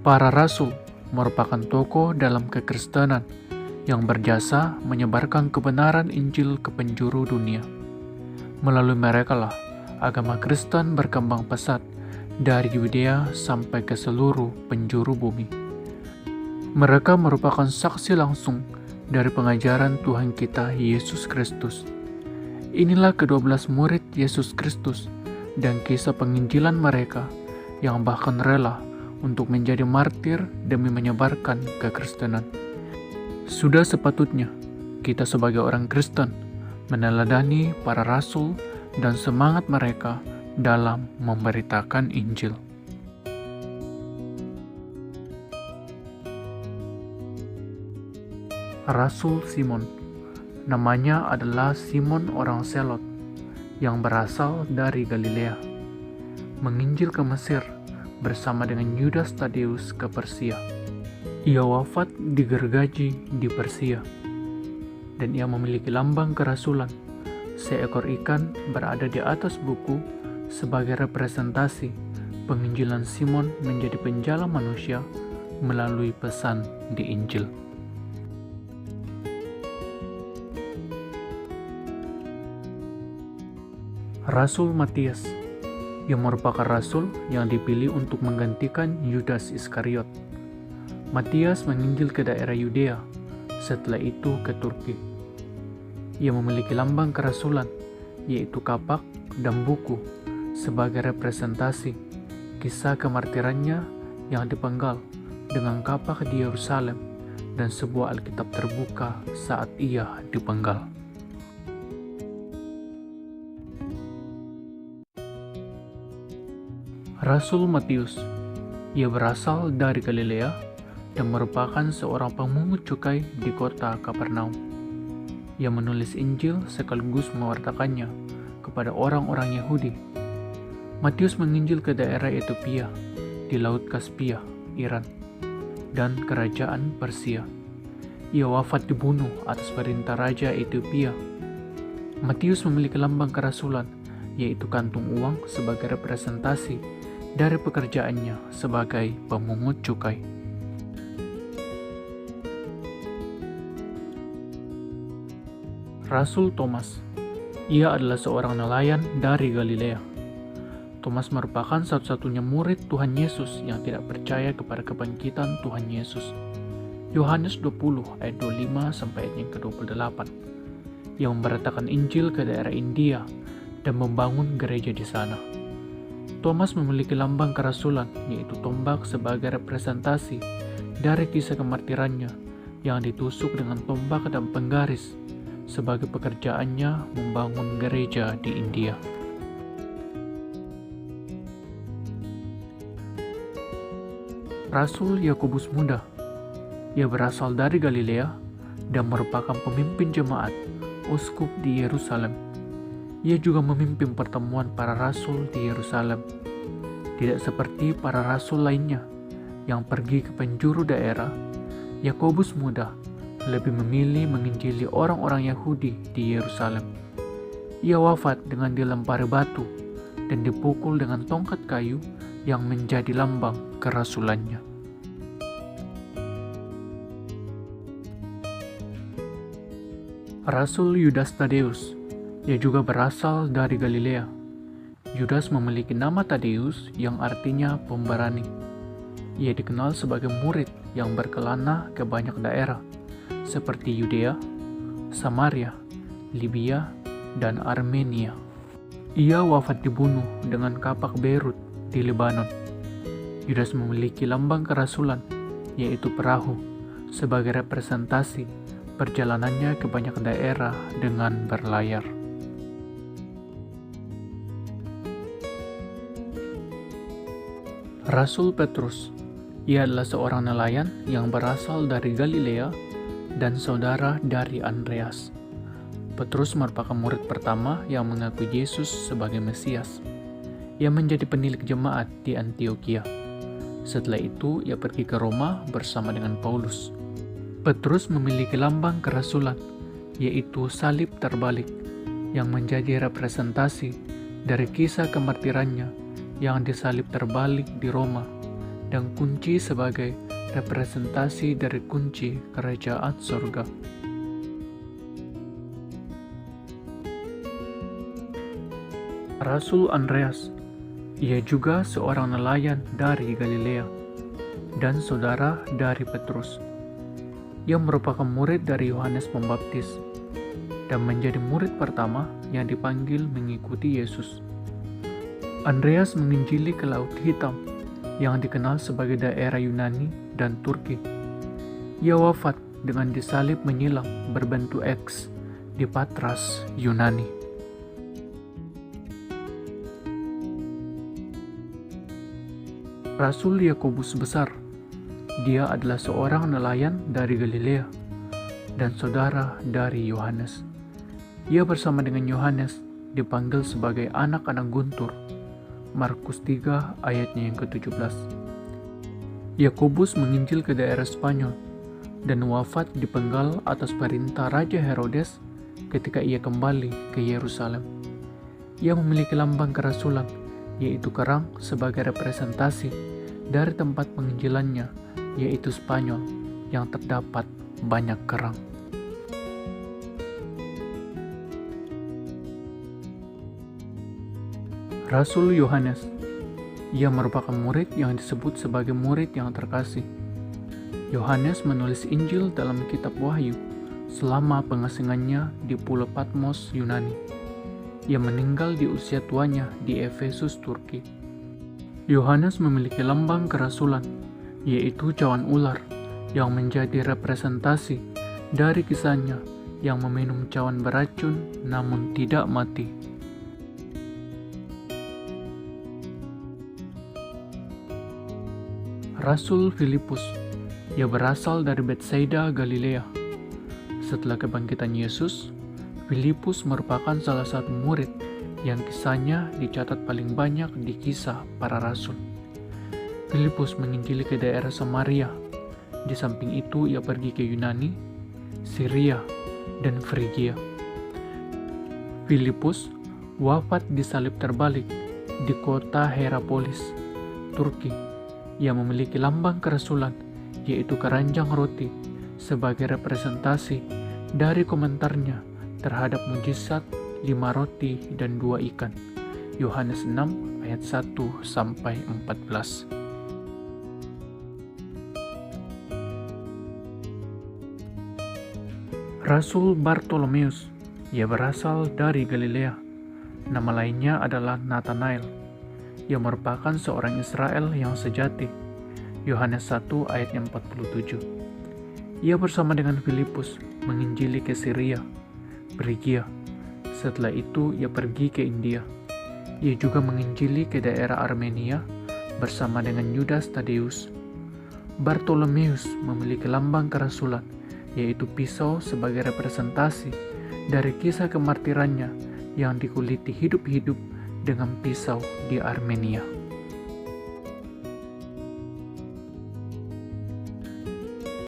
Para rasul merupakan tokoh dalam kekristenan yang berjasa menyebarkan kebenaran Injil ke penjuru dunia. Melalui merekalah agama Kristen berkembang pesat dari Yudea sampai ke seluruh penjuru bumi. Mereka merupakan saksi langsung dari pengajaran Tuhan kita Yesus Kristus. Inilah ke-12 murid Yesus Kristus dan kisah penginjilan mereka yang bahkan rela untuk menjadi martir demi menyebarkan kekristenan. Sudah sepatutnya kita sebagai orang Kristen meneladani para rasul dan semangat mereka dalam memberitakan Injil. Rasul Simon, namanya adalah Simon orang Selot yang berasal dari Galilea, menginjil ke Mesir bersama dengan Yudas Tadeus ke Persia. Ia wafat digergaji di Persia, dan ia memiliki lambang kerasulan, seekor ikan berada di atas buku sebagai representasi penginjilan Simon menjadi penjala manusia melalui pesan di Injil. Rasul Matias, yang merupakan rasul yang dipilih untuk menggantikan Yudas Iskariot. Matias menginjil ke daerah Yudea, setelah itu ke Turki. Ia memiliki lambang kerasulan, yaitu kapak dan buku, sebagai representasi kisah kemartirannya yang dipenggal dengan kapak di Yerusalem dan sebuah Alkitab terbuka saat ia dipenggal. Rasul Matius, ia berasal dari Galilea dan merupakan seorang pemungut cukai di kota Kapernaum. Ia menulis Injil sekaligus mewartakannya kepada orang-orang Yahudi. Matius menginjil ke daerah Ethiopia, di Laut Kaspia, Iran, dan kerajaan Persia. Ia wafat dibunuh atas perintah Raja Ethiopia. Matius memiliki lambang kerasulan, yaitu kantung uang sebagai representasi dari pekerjaannya sebagai pemungut cukai. Rasul Thomas, ia adalah seorang nelayan dari Galilea. Thomas merupakan satu-satunya murid Tuhan Yesus yang tidak percaya kepada kebangkitan Tuhan Yesus. Yohanes 20 ayat 25 sampai ayat yang ke-28, yang memberitakan Injil ke daerah India dan membangun gereja di sana. Thomas memiliki lambang kerasulan, yaitu tombak sebagai representasi dari kisah kemartirannya yang ditusuk dengan tombak dan penggaris sebagai pekerjaannya membangun gereja di India. Rasul Yakobus Muda, ia berasal dari Galilea dan merupakan pemimpin jemaat uskup di Yerusalem. Ia juga memimpin pertemuan para rasul di Yerusalem. Tidak seperti para rasul lainnya yang pergi ke penjuru daerah, Yakobus Muda lebih memilih menginjili orang-orang Yahudi di Yerusalem. Ia wafat dengan dilempari batu dan dipukul dengan tongkat kayu yang menjadi lambang kerasulannya. Rasul Yudas Tadeus, ia juga berasal dari Galilea. Yudas memiliki nama Tadeus yang artinya pemberani. Ia dikenal sebagai murid yang berkelana ke banyak daerah, seperti Yudea, Samaria, Libya, dan Armenia. Ia wafat dibunuh dengan kapak Beirut di Lebanon. Yudas memiliki lambang kerasulan, yaitu perahu, sebagai representasi perjalanannya ke banyak daerah dengan berlayar. Rasul Petrus, ia adalah seorang nelayan yang berasal dari Galilea dan saudara dari Andreas. Petrus merupakan murid pertama yang mengakui Yesus sebagai Mesias. Ia menjadi penilik jemaat di Antioquia. Setelah itu, ia pergi ke Roma bersama dengan Paulus. Petrus memiliki lambang kerasulan, yaitu salib terbalik, yang menjadi representasi dari kisah kemartirannya yang disalib terbalik di Roma dan kunci sebagai representasi dari kunci kerajaan sorga. Rasul Andreas, ia juga seorang nelayan dari Galilea dan saudara dari Petrus. Ia merupakan murid dari Yohanes Pembaptis dan menjadi murid pertama yang dipanggil mengikuti Yesus. Andreas menginjili ke Laut Hitam yang dikenal sebagai daerah Yunani dan Turki. Ia wafat dengan disalib menyilang berbentuk X di Patras, Yunani. Rasul Yakobus besar, dia adalah seorang nelayan dari Galilea dan saudara dari Yohanes. Ia bersama dengan Yohanes dipanggil sebagai anak-anak Guntur. Markus 3 ayatnya yang ke-17. Yakobus menginjil ke daerah Spanyol dan wafat dipenggal atas perintah Raja Herodes ketika ia kembali ke Yerusalem. Ia memiliki lambang kerasulan, yaitu kerang sebagai representasi dari tempat penginjilannya, yaitu Spanyol, yang terdapat banyak kerang. Rasul Yohanes, ia merupakan murid yang disebut sebagai murid yang terkasih. Yohanes menulis Injil dalam kitab Wahyu selama pengasingannya di Pulau Patmos, Yunani. Ia meninggal di usia tuanya di Efesus, Turki. Yohanes memiliki lambang kerasulan, yaitu cawan ular, yang menjadi representasi dari kisahnya yang meminum cawan beracun namun tidak mati. Rasul Filipus, ia berasal dari Betsaida, Galilea. Setelah kebangkitan Yesus, Filipus merupakan salah satu murid yang kisahnya dicatat paling banyak di Kisah Para Rasul. Filipus menginjili ke daerah Samaria. Di samping itu ia pergi ke Yunani, Syria, dan Frigia. Filipus wafat disalib terbalik di kota Hierapolis, Turki. Ia memiliki lambang kerasulan, yaitu keranjang roti, sebagai representasi dari komentarnya terhadap mujizat 5 roti dan 2 ikan. Yohanes 6 ayat 1-14. Rasul Bartolomeus, ia berasal dari Galilea. Nama lainnya adalah Nathanael. Ia merupakan seorang Israel yang sejati. Yohanes 1 ayat 47. Ia bersama dengan Filipus menginjili ke Syria, Frigia. Setelah itu ia pergi ke India. Ia juga menginjili ke daerah Armenia bersama dengan Yudas Tadeus. Bartolomeus memiliki lambang kerasulan, yaitu pisau sebagai representasi dari kisah kemartirannya yang dikuliti hidup-hidup dengan pisau di Armenia.